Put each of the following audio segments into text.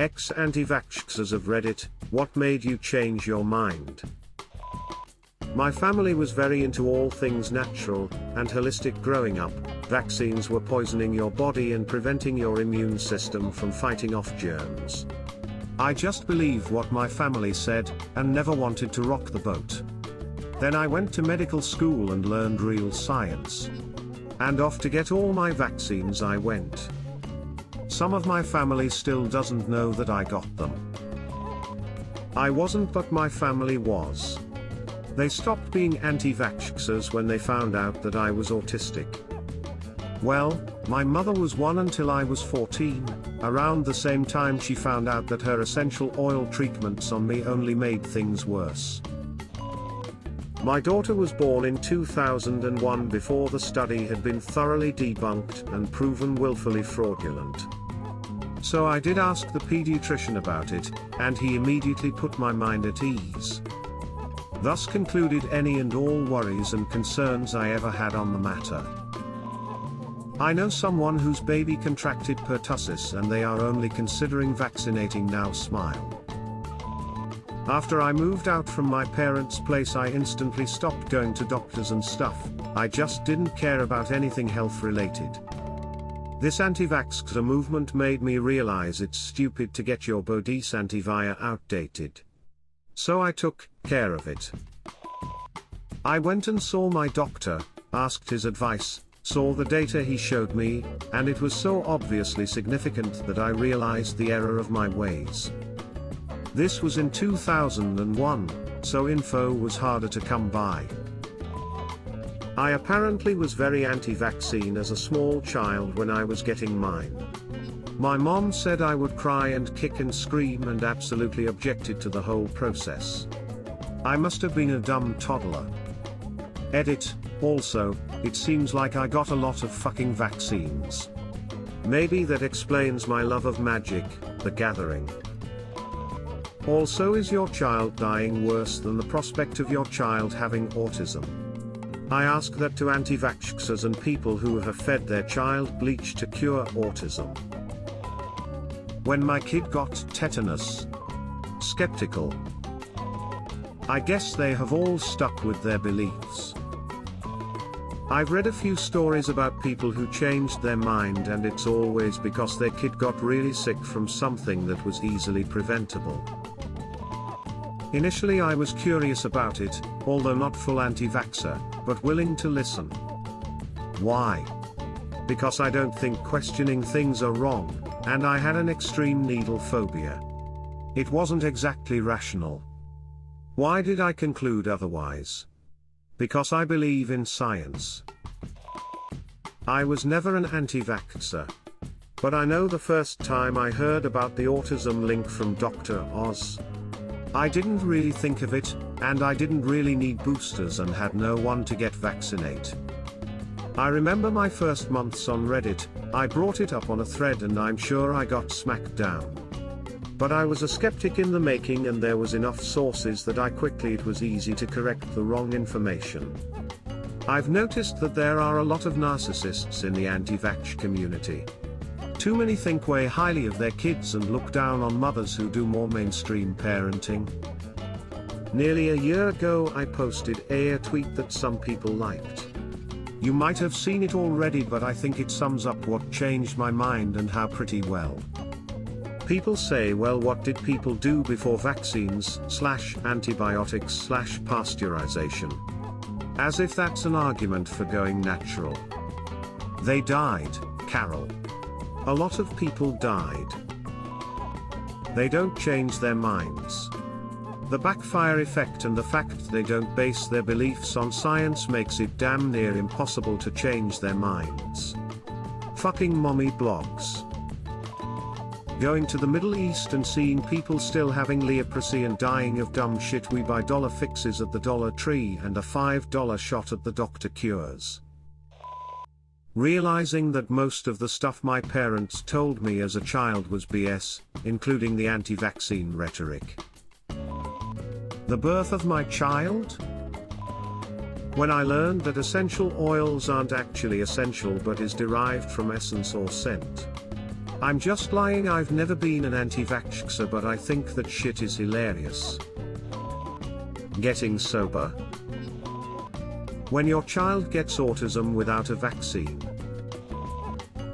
Anti-vaxxers of Reddit, what made you change your mind? My family was very into all things natural and holistic growing up. Vaccines were poisoning your body and preventing your immune system from fighting off germs. I just believed what my family said, and never wanted to rock the boat. Then I went to medical school and learned real science. And off to get all my vaccines I went. Some of my family still doesn't know that I got them. I wasn't, but my family was. They stopped being anti-vaxxers when they found out that I was autistic. Well, my mother was one until I was 14, around the same time she found out that her essential oil treatments on me only made things worse. My daughter was born in 2001 before the study had been thoroughly debunked and proven willfully fraudulent. So I did ask the pediatrician about it, and he immediately put my mind at ease. Thus concluded any and all worries and concerns I ever had on the matter. I know someone whose baby contracted pertussis and they are only considering vaccinating now. Smile. After I moved out from my parents' place, I instantly stopped going to doctors and stuff. I just didn't care about anything health related. This anti-vaxxer movement made me realize it's stupid to get your bodies anti-vaxxer outdated. So I took care of it. I went and saw my doctor, asked his advice, saw the data he showed me, and it was so obviously significant that I realized the error of my ways. This was in 2001, so info was harder to come by. I apparently was very anti-vaccine as a small child when I was getting mine. My mom said I would cry and kick and scream and absolutely objected to the whole process. I must have been a dumb toddler. Edit. Also, it seems like I got a lot of fucking vaccines. Maybe that explains my love of Magic, the Gathering. Also, is your child dying worse than the prospect of your child having autism? I ask that to anti-vaxxers and people who have fed their child bleach to cure autism. When my kid got tetanus. Skeptical. I guess they have all stuck with their beliefs. I've read a few stories about people who changed their mind, and it's always because their kid got really sick from something that was easily preventable. Initially I was curious about it, although not full anti-vaxxer, but willing to listen. Why? Because I don't think questioning things are wrong, and I had an extreme needle phobia. It wasn't exactly rational. Why did I conclude otherwise? Because I believe in science. I was never an anti-vaxxer. But I know the first time I heard about the autism link from Dr. Oz. I didn't really think of it, and I didn't really need boosters and had no one to get vaccinate. I remember my first months on Reddit, I brought it up on a thread and I'm sure I got smacked down. But I was a skeptic in the making, and there was enough sources that it was easy to correct the wrong information. I've noticed that there are a lot of narcissists in the anti-vax community. Too many think way highly of their kids and look down on mothers who do more mainstream parenting. Nearly a year ago I posted a tweet that some people liked. You might have seen it already, but I think it sums up what changed my mind and how pretty well. People say, well, what did people do before vaccines / antibiotics / pasteurization? As if that's an argument for going natural. They died, Carol. A lot of people died. They don't change their minds. The backfire effect and the fact they don't base their beliefs on science makes it damn near impossible to change their minds. Fucking mommy blogs. Going to the Middle East and seeing people still having leprosy and dying of dumb shit we buy dollar fixes at the Dollar Tree and a $5 shot at the doctor cures. Realizing that most of the stuff my parents told me as a child was BS, including the anti-vaccine rhetoric. The birth of my child? When I learned that essential oils aren't actually essential but is derived from essence or scent. I'm just lying, I've never been an anti-vaxxer, but I think that shit is hilarious. Getting sober. When your child gets autism without a vaccine.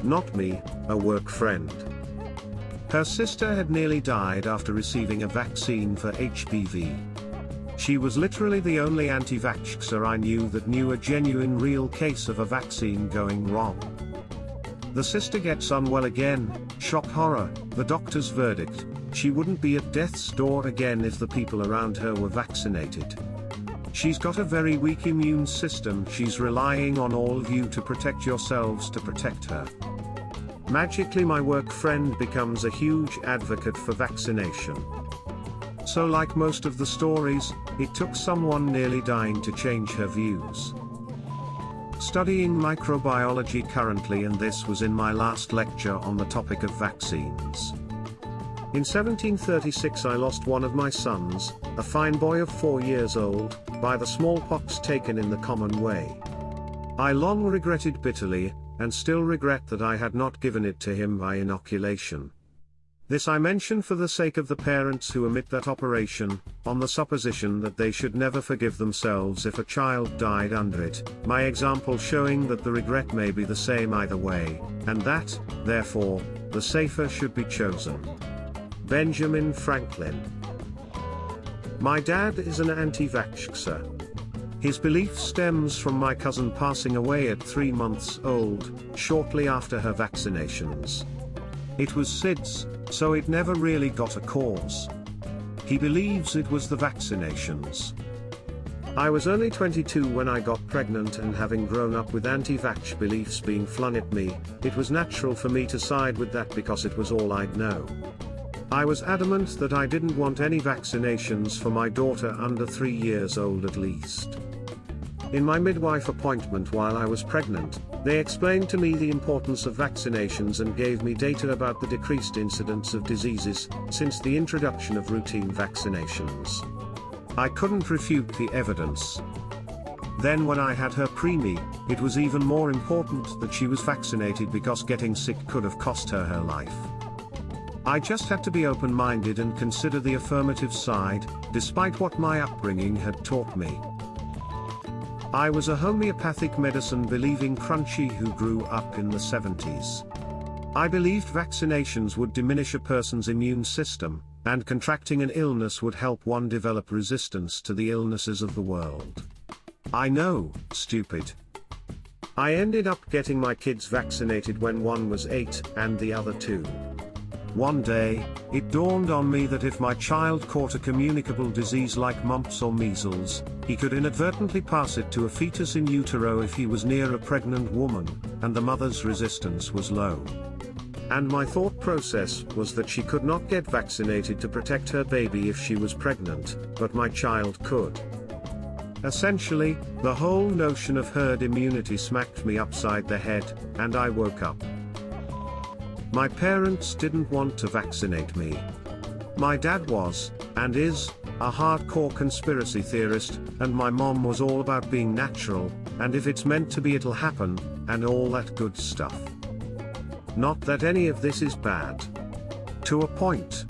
Not me, a work friend. Her sister had nearly died after receiving a vaccine for HPV. She was literally the only anti-vaxxer I knew that knew a genuine real case of a vaccine going wrong. The sister gets unwell again, shock horror, the doctor's verdict, she wouldn't be at death's door again if the people around her were vaccinated. She's got a very weak immune system, she's relying on all of you to protect yourselves to protect her. Magically my work friend becomes a huge advocate for vaccination. So like most of the stories, it took someone nearly dying to change her views. Studying microbiology currently, and this was in my last lecture on the topic of vaccines. In 1736 I lost one of my sons, a fine boy of 4 years old, by the smallpox taken in the common way. I long regretted bitterly, and still regret that I had not given it to him by inoculation. This I mention for the sake of the parents who omit that operation, on the supposition that they should never forgive themselves if a child died under it, my example showing that the regret may be the same either way, and that, therefore, the safer should be chosen. Benjamin Franklin. My dad is an anti-vaxxer. His belief stems from my cousin passing away at 3 months old, shortly after her vaccinations. It was SIDS, so it never really got a cause. He believes it was the vaccinations. I was only 22 when I got pregnant, and having grown up with anti-vax beliefs being flung at me, it was natural for me to side with that because it was all I'd know. I was adamant that I didn't want any vaccinations for my daughter under 3 years old at least. In my midwife appointment while I was pregnant, they explained to me the importance of vaccinations and gave me data about the decreased incidence of diseases since the introduction of routine vaccinations. I couldn't refute the evidence. Then when I had her preemie, it was even more important that she was vaccinated because getting sick could have cost her her life. I just had to be open-minded and consider the affirmative side, despite what my upbringing had taught me. I was a homeopathic medicine-believing crunchy who grew up in the 70s. I believed vaccinations would diminish a person's immune system, and contracting an illness would help one develop resistance to the illnesses of the world. I know, stupid. I ended up getting my kids vaccinated when one was 8 and the other 2. One day, it dawned on me that if my child caught a communicable disease like mumps or measles, he could inadvertently pass it to a fetus in utero if he was near a pregnant woman, and the mother's resistance was low. And my thought process was that she could not get vaccinated to protect her baby if she was pregnant, but my child could. Essentially, the whole notion of herd immunity smacked me upside the head, and I woke up. My parents didn't want to vaccinate me. My dad was, and is, a hardcore conspiracy theorist, and my mom was all about being natural, and if it's meant to be it'll happen, and all that good stuff. Not that any of this is bad. To a point.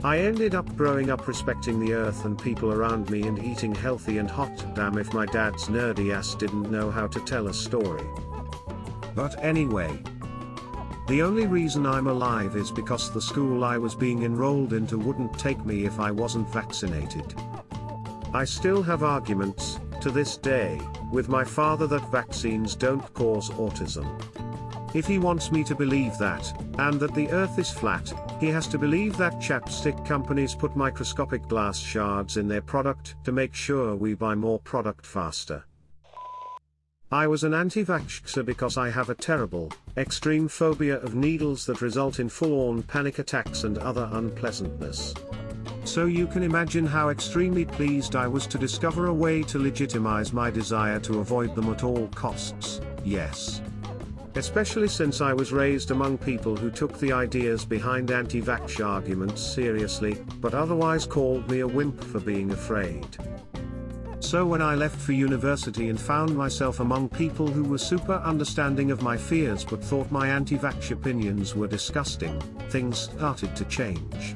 I ended up growing up respecting the earth and people around me and eating healthy and hot damn if my dad's nerdy ass didn't know how to tell a story. But anyway. The only reason I'm alive is because the school I was being enrolled into wouldn't take me if I wasn't vaccinated. I still have arguments, to this day, with my father that vaccines don't cause autism. If he wants me to believe that, and that the earth is flat, he has to believe that chapstick companies put microscopic glass shards in their product to make sure we buy more product faster. I was an anti-vaxxer because I have a terrible, extreme phobia of needles that result in full-on panic attacks and other unpleasantness. So you can imagine how extremely pleased I was to discover a way to legitimize my desire to avoid them at all costs, yes. Especially since I was raised among people who took the ideas behind anti-vax arguments seriously, but otherwise called me a wimp for being afraid. So when I left for university and found myself among people who were super understanding of my fears but thought my anti-vax opinions were disgusting, things started to change.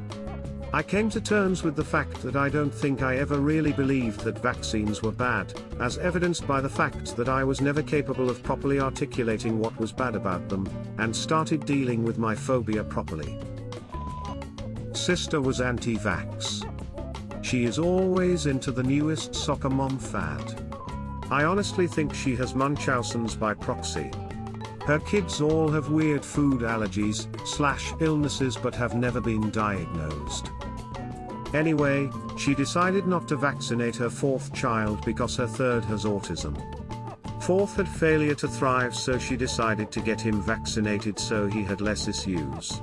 I came to terms with the fact that I don't think I ever really believed that vaccines were bad, as evidenced by the fact that I was never capable of properly articulating what was bad about them, and started dealing with my phobia properly. Sister was anti-vax. She is always into the newest soccer mom fad. I honestly think she has Munchausen's by proxy. Her kids all have weird food allergies/illnesses but have never been diagnosed. Anyway, she decided not to vaccinate her fourth child because her third has autism. Fourth had failure to thrive, so she decided to get him vaccinated so he had less issues.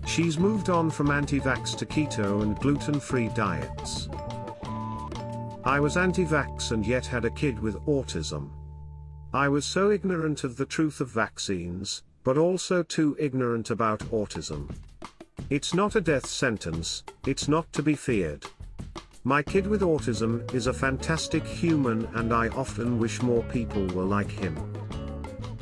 She's moved on from anti-vax to keto and gluten-free diets. I was anti-vax and yet had a kid with autism. I was so ignorant of the truth of vaccines, but also too ignorant about autism. It's not a death sentence, it's not to be feared. My kid with autism is a fantastic human and I often wish more people were like him.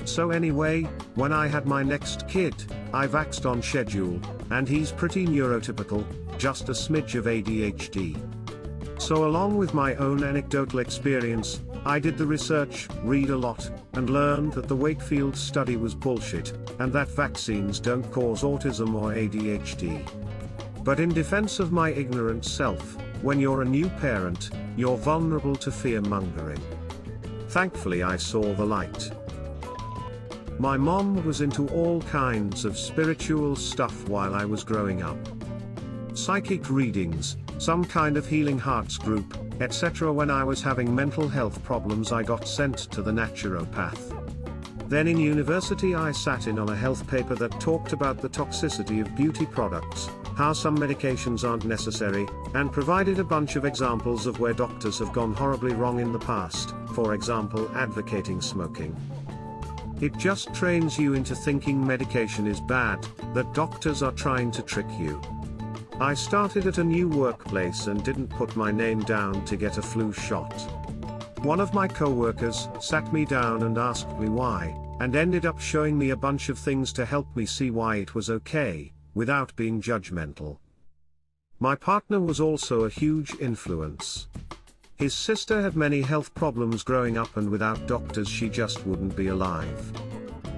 So anyway, when I had my next kid, I vaxxed on schedule, and he's pretty neurotypical, just a smidge of ADHD. So along with my own anecdotal experience, I did the research, read a lot, and learned that the Wakefield study was bullshit, and that vaccines don't cause autism or ADHD. But in defense of my ignorant self, when you're a new parent, you're vulnerable to fear-mongering. Thankfully I saw the light. My mom was into all kinds of spiritual stuff while I was growing up. Psychic readings, some kind of healing hearts group, etc. When I was having mental health problems I got sent to the naturopath. Then in university I sat in on a health paper that talked about the toxicity of beauty products, how some medications aren't necessary, and provided a bunch of examples of where doctors have gone horribly wrong in the past, for example advocating smoking. It just trains you into thinking medication is bad, that doctors are trying to trick you. I started at a new workplace and didn't put my name down to get a flu shot. One of my co-workers sat me down and asked me why, and ended up showing me a bunch of things to help me see why it was okay, without being judgmental. My partner was also a huge influence. His sister had many health problems growing up and without doctors she just wouldn't be alive.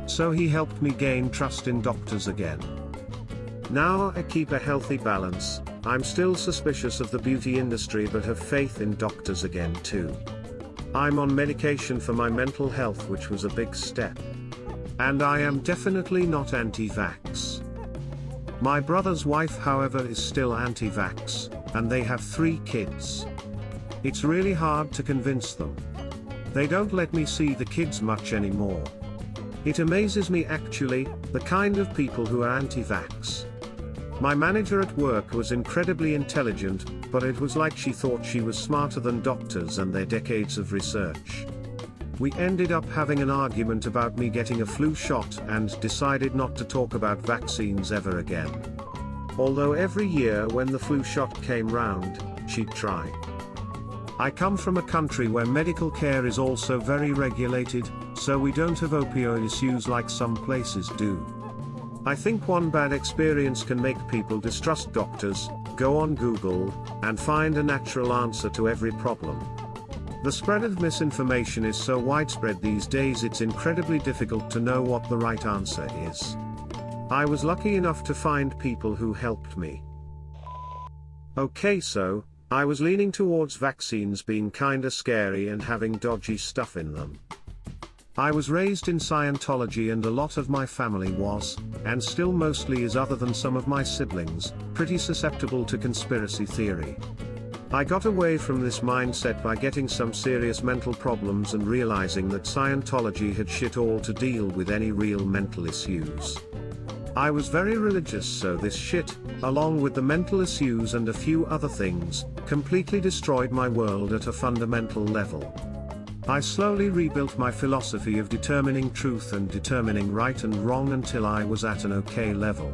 So he helped me gain trust in doctors again. Now I keep a healthy balance, I'm still suspicious of the beauty industry but have faith in doctors again too. I'm on medication for my mental health, which was a big step. And I am definitely not anti-vax. My brother's wife however is still anti-vax, and they have 3 kids. It's really hard to convince them. They don't let me see the kids much anymore. It amazes me actually, the kind of people who are anti-vax. My manager at work was incredibly intelligent, but it was like she thought she was smarter than doctors and their decades of research. We ended up having an argument about me getting a flu shot and decided not to talk about vaccines ever again. Although every year when the flu shot came round, she'd try. I come from a country where medical care is also very regulated, so we don't have opioid issues like some places do. I think one bad experience can make people distrust doctors. Go on Google, and find a natural answer to every problem. The spread of misinformation is so widespread these days it's incredibly difficult to know what the right answer is. I was lucky enough to find people who helped me. Okay, so I was leaning towards vaccines being kinda scary and having dodgy stuff in them. I was raised in Scientology and a lot of my family was, and still mostly is other than some of my siblings, pretty susceptible to conspiracy theory. I got away from this mindset by getting some serious mental problems and realizing that Scientology had shit all to deal with any real mental issues. I was very religious, so this shit, along with the mental issues and a few other things, completely destroyed my world at a fundamental level. I slowly rebuilt my philosophy of determining truth and determining right and wrong until I was at an okay level.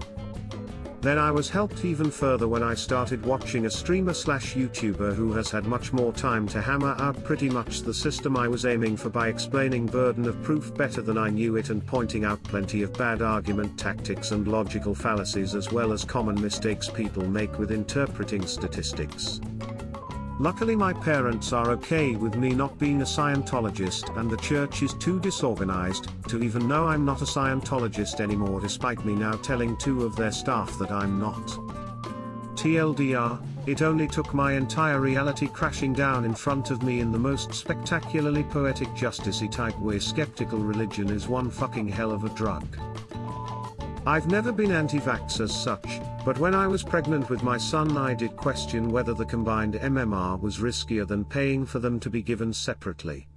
Then I was helped even further when I started watching a streamer/YouTuber who has had much more time to hammer out pretty much the system I was aiming for by explaining burden of proof better than I knew it and pointing out plenty of bad argument tactics and logical fallacies as well as common mistakes people make with interpreting statistics. Luckily my parents are okay with me not being a Scientologist, and the church is too disorganized to even know I'm not a Scientologist anymore, despite me now telling 2 of their staff that I'm not. TLDR, it only took my entire reality crashing down in front of me in the most spectacularly poetic justicey type way. Skeptical religion is one fucking hell of a drug. I've never been anti-vax as such, but when I was pregnant with my son I did question whether the combined MMR was riskier than paying for them to be given separately.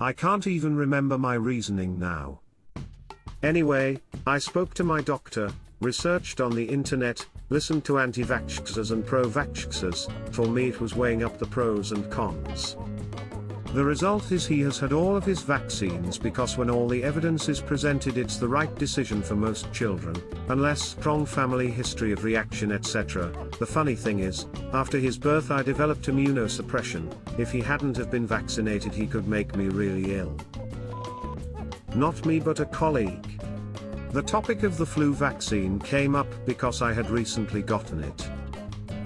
I can't even remember my reasoning now. Anyway, I spoke to my doctor, researched on the internet, listened to anti-vaxxers and pro-vaxxers. For me it was weighing up the pros and cons. The result is he has had all of his vaccines because when all the evidence is presented it's the right decision for most children, unless strong family history of reaction etc. The funny thing is, after his birth I developed immunosuppression. If he hadn't have been vaccinated he could make me really ill. Not me but a colleague. The topic of the flu vaccine came up because I had recently gotten it.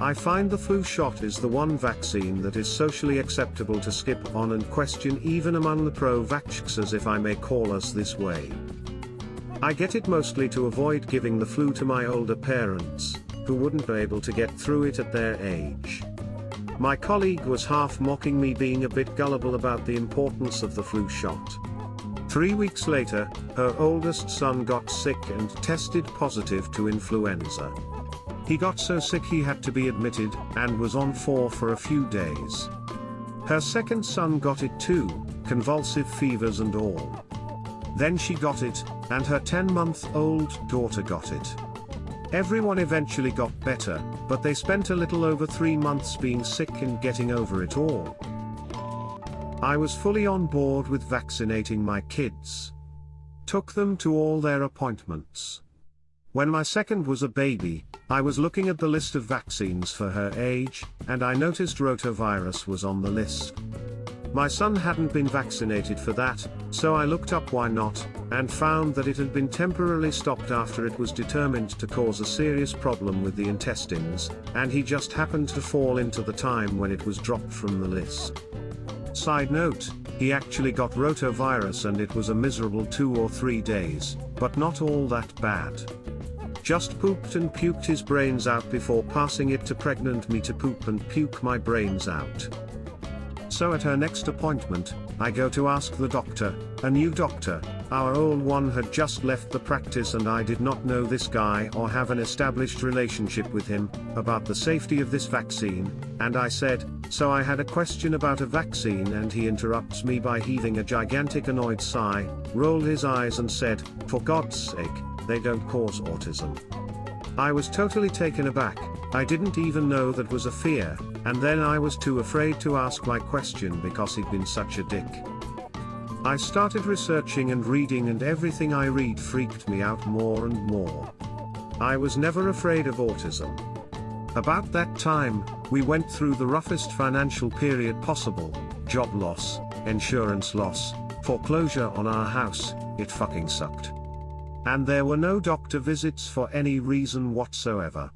I find the flu shot is the one vaccine that is socially acceptable to skip on and question even among the pro-vaxxers, if I may call us this way. I get it mostly to avoid giving the flu to my older parents, who wouldn't be able to get through it at their age. My colleague was half mocking me being a bit gullible about the importance of the flu shot. 3 weeks later, her oldest son got sick and tested positive to influenza. He got so sick he had to be admitted, and was on for a few days. Her second son got it too, convulsive fevers and all. Then she got it, and her 10-month-old daughter got it. Everyone eventually got better, but they spent a little over 3 months being sick and getting over it all. I was fully on board with vaccinating my kids. Took them to all their appointments. When my second was a baby, I was looking at the list of vaccines for her age, and I noticed rotavirus was on the list. My son hadn't been vaccinated for that, so I looked up why not, and found that it had been temporarily stopped after it was determined to cause a serious problem with the intestines, and he just happened to fall into the time when it was dropped from the list. Side note, he actually got rotavirus and it was a miserable 2 or 3 days, but not all that bad. Just pooped and puked his brains out before passing it to pregnant me to poop and puke my brains out. So at her next appointment, I go to ask the doctor, a new doctor. Our old one had just left the practice and I did not know this guy or have an established relationship with him, about the safety of this vaccine, and I said, so I had a question about a vaccine, and he interrupts me by heaving a gigantic annoyed sigh, rolled his eyes and said, for God's sake, they don't cause autism. I was totally taken aback. I didn't even know that was a fear, and then I was too afraid to ask my question because he'd been such a dick. I started researching and reading, and everything I read freaked me out more and more. I was never afraid of autism. About that time, we went through the roughest financial period possible, job loss, insurance loss, foreclosure on our house, it fucking sucked. And there were no doctor visits for any reason whatsoever.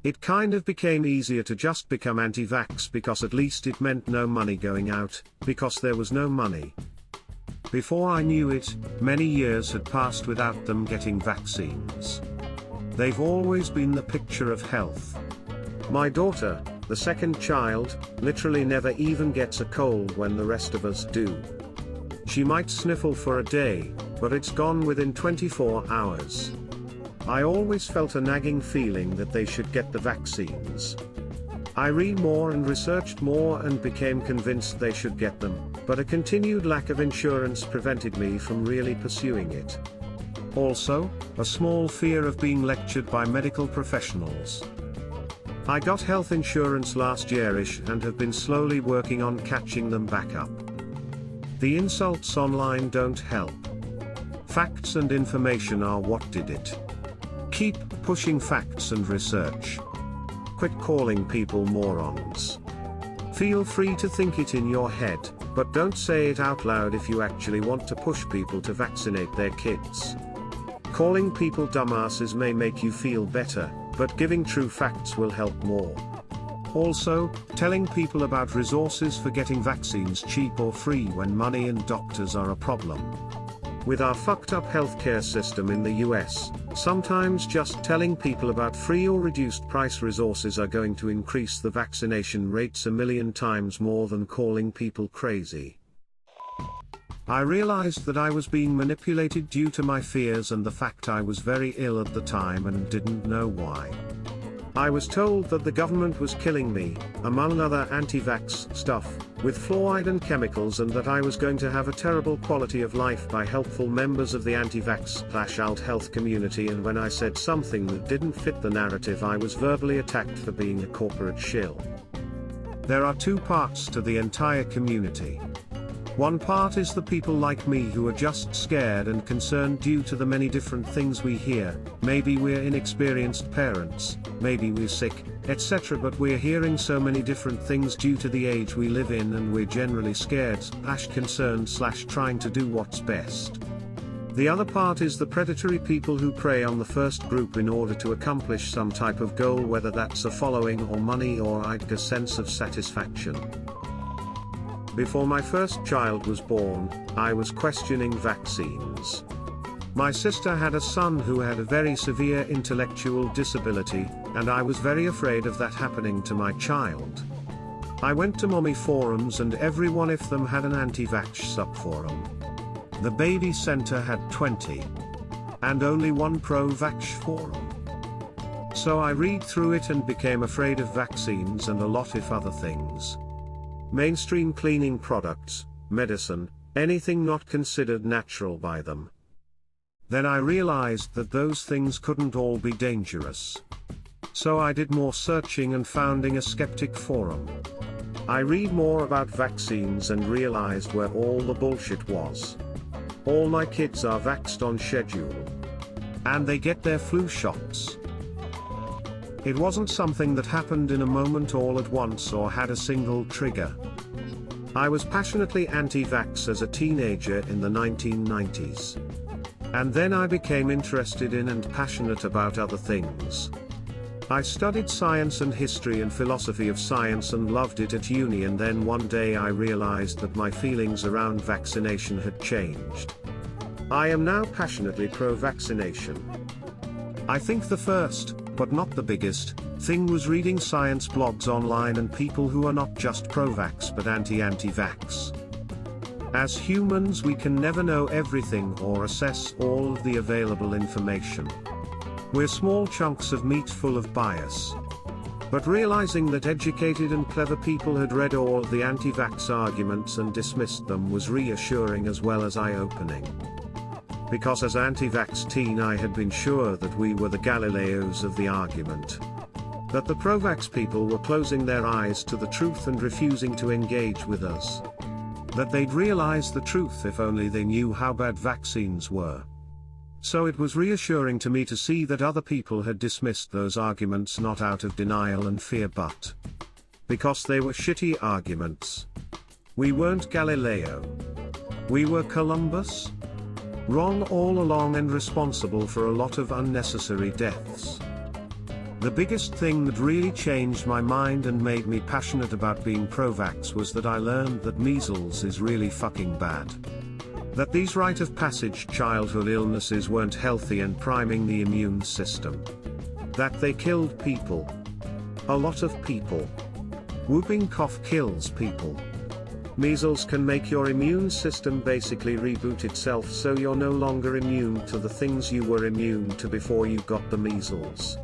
It kind of became easier to just become anti-vax because at least it meant no money going out, because there was no money. Before I knew it, many years had passed without them getting vaccines. They've always been the picture of health. My daughter, the second child, literally never even gets a cold when the rest of us do. She might sniffle for a day, but it's gone within 24 hours. I always felt a nagging feeling that they should get the vaccines. I read more and researched more and became convinced they should get them, but a continued lack of insurance prevented me from really pursuing it. Also, a small fear of being lectured by medical professionals. I got health insurance last year-ish and have been slowly working on catching them back up. The insults online don't help. Facts and information are what did it. Keep pushing facts and research. Quit calling people morons. Feel free to think it in your head, but don't say it out loud if you actually want to push people to vaccinate their kids. Calling people dumbasses may make you feel better, but giving true facts will help more. Also, telling people about resources for getting vaccines cheap or free when money and doctors are a problem. With our fucked up healthcare system in the US, sometimes just telling people about free or reduced price resources are going to increase the vaccination rates 1,000,000 times more than calling people crazy. I realized that I was being manipulated due to my fears and the fact I was very ill at the time and didn't know why. I was told that the government was killing me, among other anti-vax stuff, with fluoride and chemicals, and that I was going to have a terrible quality of life by helpful members of the anti-vax/alt health community, and when I said something that didn't fit the narrative, I was verbally attacked for being a corporate shill. There are two parts to the entire community. One part is the people like me who are just scared and concerned due to the many different things we hear. Maybe we're inexperienced parents, maybe we're sick, etc., but we're hearing so many different things due to the age we live in, and we're generally scared, concerned / trying to do what's best. The other part is the predatory people who prey on the first group in order to accomplish some type of goal, whether that's a following or money or a sense of satisfaction. Before my first child was born, I was questioning vaccines. My sister had a son who had a very severe intellectual disability, and I was very afraid of that happening to my child. I went to mommy forums, and every one of them had an anti-vax subforum. The baby center had 20. And only one pro-vax forum. So I read through it and became afraid of vaccines and a lot of other things. Mainstream cleaning products, medicine, anything not considered natural by them. Then I realized that those things couldn't all be dangerous. So I did more searching and founding a skeptic forum. I read more about vaccines and realized where all the bullshit was. All my kids are vaxxed on schedule. And they get their flu shots. It wasn't something that happened in a moment all at once or had a single trigger. I was passionately anti-vax as a teenager in the 1990s. And then I became interested in and passionate about other things. I studied science and history and philosophy of science and loved it at uni, and then one day I realized that my feelings around vaccination had changed. I am now passionately pro-vaccination. I think the first, but not the biggest, thing was reading science blogs online and people who are not just pro-vax but anti-vax. As humans, we can never know everything or assess all of the available information. We're small chunks of meat full of bias. But realizing that educated and clever people had read all of the anti-vax arguments and dismissed them was reassuring as well as eye-opening. Because as anti-vax teen I had been sure that we were the Galileos of the argument. That the pro-vax people were closing their eyes to the truth and refusing to engage with us. That they'd realize the truth if only they knew how bad vaccines were. So it was reassuring to me to see that other people had dismissed those arguments not out of denial and fear but because they were shitty arguments. We weren't Galileo. We were Columbus. Wrong all along and responsible for a lot of unnecessary deaths. The biggest thing that really changed my mind and made me passionate about being pro-vax was that I learned that measles is really fucking bad. That these rite of passage childhood illnesses weren't healthy and priming the immune system. That they killed people. A lot of people. Whooping cough kills people. Measles can make your immune system basically reboot itself, so you're no longer immune to the things you were immune to before you got the measles.